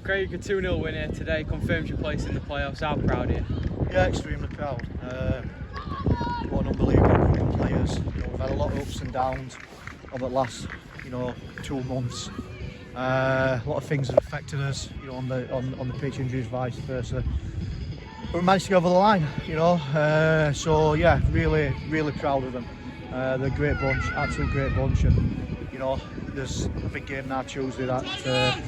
Craig, a 2-0 win here today confirms your place in the playoffs. How proud are you? Yeah, extremely proud. What an unbelievable group of players. We've had a lot of ups and downs over the last 2 months. A lot of things have affected us, on the pitch, injuries, vice versa. But we managed to get over the line, So yeah, really, really proud of them. They're a great bunch, absolute great bunch, and there's a big game now Tuesday that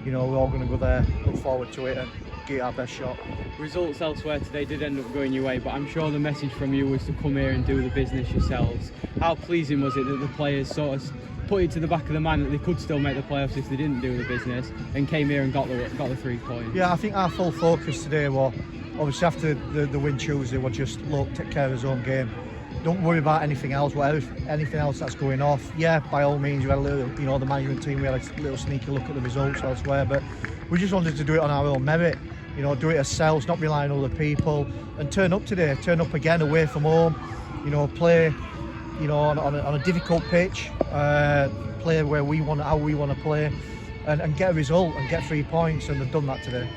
we're all going to go there, look forward to it, and get our best shot. Results elsewhere today did end up going your way, but I'm sure the message from you was to come here and do the business yourselves. How pleasing was it that the players sort of put it to the back of the mind that they could still make the playoffs if they didn't do the business, and came here and got the 3 points? Yeah, I think our full focus today was, obviously after the win Tuesday, was just look, take care of his own game. Don't worry about anything else, anything else that's going off. Yeah, by all means, we had a little, the management team, we had a little sneaky look at the results elsewhere, but we just wanted to do it on our own merit. Do it ourselves, not rely on other people, and turn up today, turn up again away from home. Play, on a difficult pitch, play where how we want to play, and get a result and get 3 points, and they've done that today.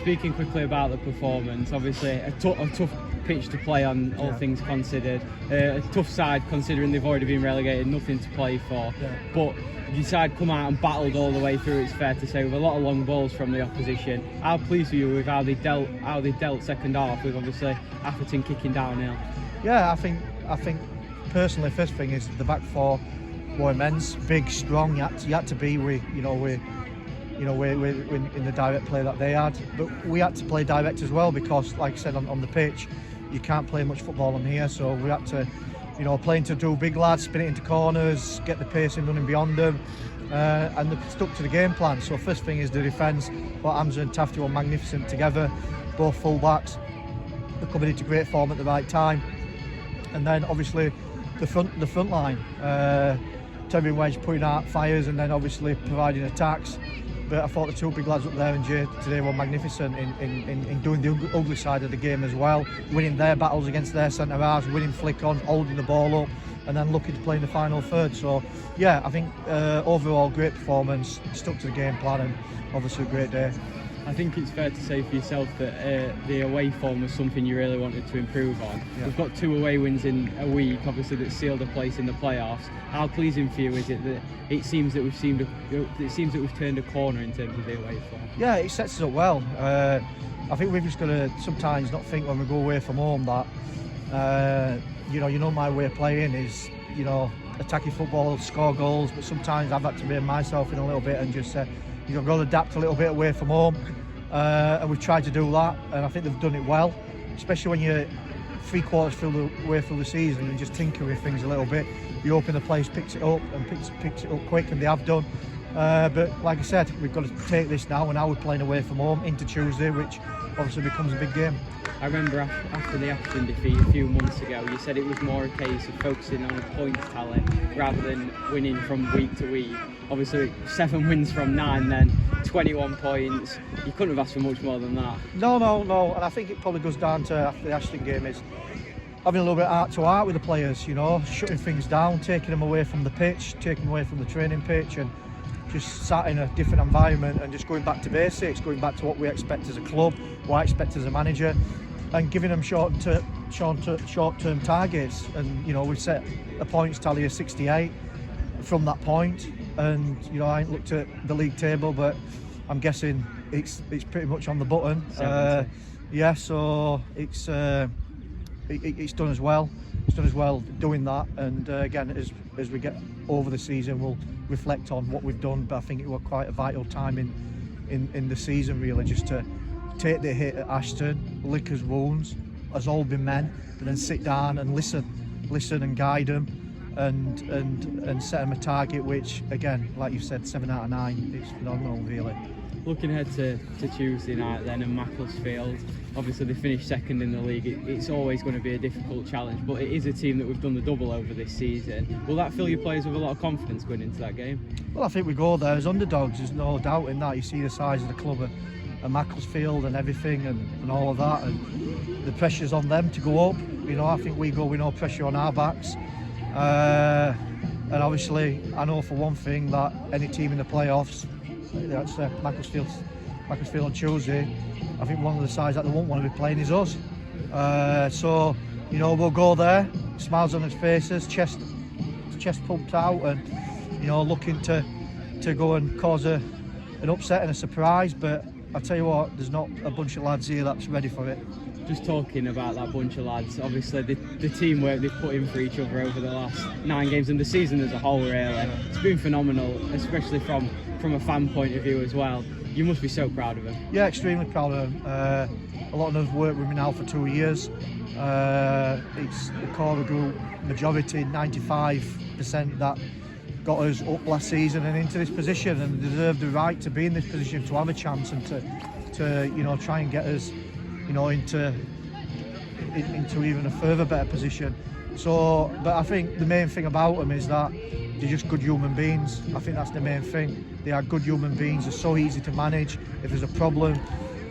Speaking quickly about the performance, obviously a tough pitch to play on, all things considered. A tough side considering they've already been relegated, nothing to play for. Yeah. But your side come out and battled all the way through, it's fair to say, with a lot of long balls from the opposition. How pleased were you with how they dealt second half, with obviously Atherton kicking downhill? Yeah, I think personally, first thing is the back four were immense, big, strong. You had to be with we're in the direct play that they had, but we had to play direct as well, because like I said, on the pitch you can't play much football on here, so we had to playing to do big lads, spin it into corners, get the pace in running beyond them, and they stuck to the game plan. So first thing is the defence. But Hamza and Tafty were magnificent together, both full backs. They're coming into great form at the right time, and then obviously the front line, Terry and Wedge putting out fires, and then obviously providing attacks. But I thought the 2 big lads up there and Jay today were magnificent in doing the ugly side of the game as well, winning their battles against their centre halves, winning flick on, holding the ball up, and then looking to play in the final third. So yeah, I think overall great performance, stuck to the game plan, and obviously a great day. I think it's fair to say for yourself that the away form was something you really wanted to improve on. Yeah. We've got 2 away wins in a week, obviously, that sealed a place in the playoffs. How pleasing for you is it that it seems that we've turned a corner in terms of the away form? Yeah, it sets us up well. I think we've just got to sometimes not think when we go away from home that my way of playing is attacking football, score goals. But sometimes I've had to rein myself in a little bit and just say, you've got to adapt a little bit away from home, and we've tried to do that, and I think they've done it well, especially when you're 3/4 through the way through the season and just tinker with things a little bit. You open the place, picks it up, and picks it up quick, and they have done. But like I said, we've got to take this now, and now we're playing away from home into Tuesday, which obviously becomes a big game. I remember after the Atherton defeat a few months ago, you said it was more a case of focusing on a points tally rather than winning from week to week. Obviously 7 wins from 9, then 21 points. You couldn't have asked for much more than that. No, and I think it probably goes down to, after the Ashton game, is having a little bit of heart to heart with the players, shutting things down, taking them away from the pitch, taking them away from the training pitch, and just sat in a different environment and just going back to basics, going back to what we expect as a club, what I expect as a manager, and giving them short-term targets. And we set a points tally of 68 from that point, and I ain't looked at the league table, but I'm guessing it's pretty much on the button. So it's done as well. It's done as well doing that, and again, as we get over the season, we'll reflect on what we've done. But I think it was quite a vital time in the season, really, just to take the hit at Ashton, lick his wounds as all been men, and then sit down and listen and guide them, and set them a target, which again, like you said, 7 out of 9, it's phenomenal, really. Looking ahead to Tuesday night then, and Macclesfield, obviously they finished second in the league. It's always going to be a difficult challenge, but it is a team that we've done the double over this season. Will that fill your players with a lot of confidence going into that game? Well, I think we go there as underdogs, there's no doubt in that. You see the size of the club at Macclesfield and everything, and all of that, and the pressure's on them to go up. I think we go with no pressure on our backs, and obviously I know for one thing that any team in the playoffs, that's Macclesfield's like I feel on Tuesday, I think one of the sides that they won't want to be playing is us. So, you know, we'll go there, smiles on his faces, chest pumped out, and, you know, looking to go and cause an upset and a surprise. But I tell you what, there's not a bunch of lads here that's ready for it. Just talking about that bunch of lads, obviously the teamwork they've put in for each other over the last 9 games and the season as a whole, really, it's been phenomenal, especially from a fan point of view as well. You must be so proud of them. Yeah, extremely proud of them. A lot of them have worked with me now for 2 years. It's the core group, majority, 95% that got us up last season and into this position, and deserve the right to be in this position, to have a chance, and to you know, try and get us, you know, into even a further better position. So, but I think the main thing about them is that they're just good human beings. I think that's the main thing. They are good human beings. They're so easy to manage. If there's a problem,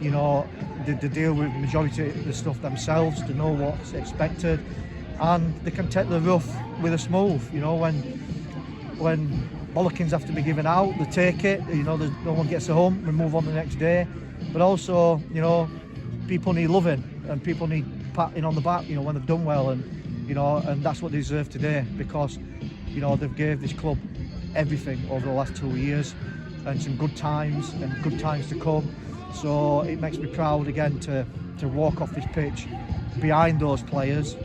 you know, they deal with the majority of the stuff themselves. They know what's expected, and they can take the rough with a smooth. You know, when bollockings have to be given out, they take it. You know, no one gets a hump. We move on the next day. But also, you know, people need loving, and people need patting on the back, you know, when they've done well, and, you know, and that's what they deserve today, because, you know, they've gave this club everything over the last 2 years, and some good times and good times to come. So it makes me proud again to walk off this pitch behind those players,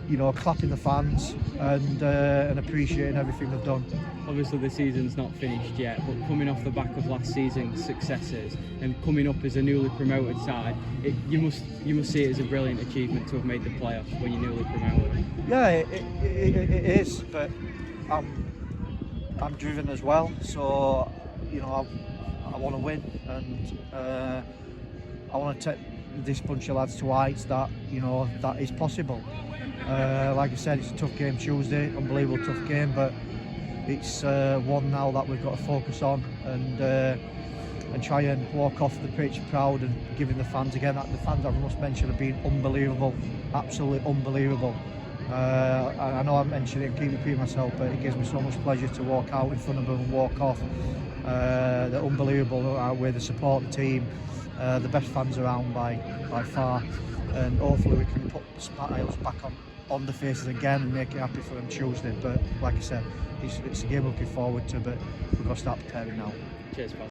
you know, clapping the fans and appreciating everything they've done. Obviously the season's not finished yet, but coming off the back of last season's successes and coming up as a newly promoted side, you must see it as a brilliant achievement to have made the playoffs when you're newly promoted. Yeah, it is, but I'm driven as well, so, you know, I want to win, and I want to take this bunch of lads to heights that, you know, that is possible. Like I said, it's a tough game Tuesday, unbelievable tough game, but it's one now that we've got to focus on and try and walk off the pitch proud and giving the fans again. The fans, I must mention, have been unbelievable, absolutely unbelievable. I know I mentioned it and keep repeating myself, but it gives me so much pleasure to walk out in front of them and walk off. They're unbelievable way they support the team. The best fans around by far, and hopefully we can put smiles back on the faces again and make it happy for them Tuesday. But like I said, it's a game we're looking forward to, but we've got to start preparing now. Cheers, pal.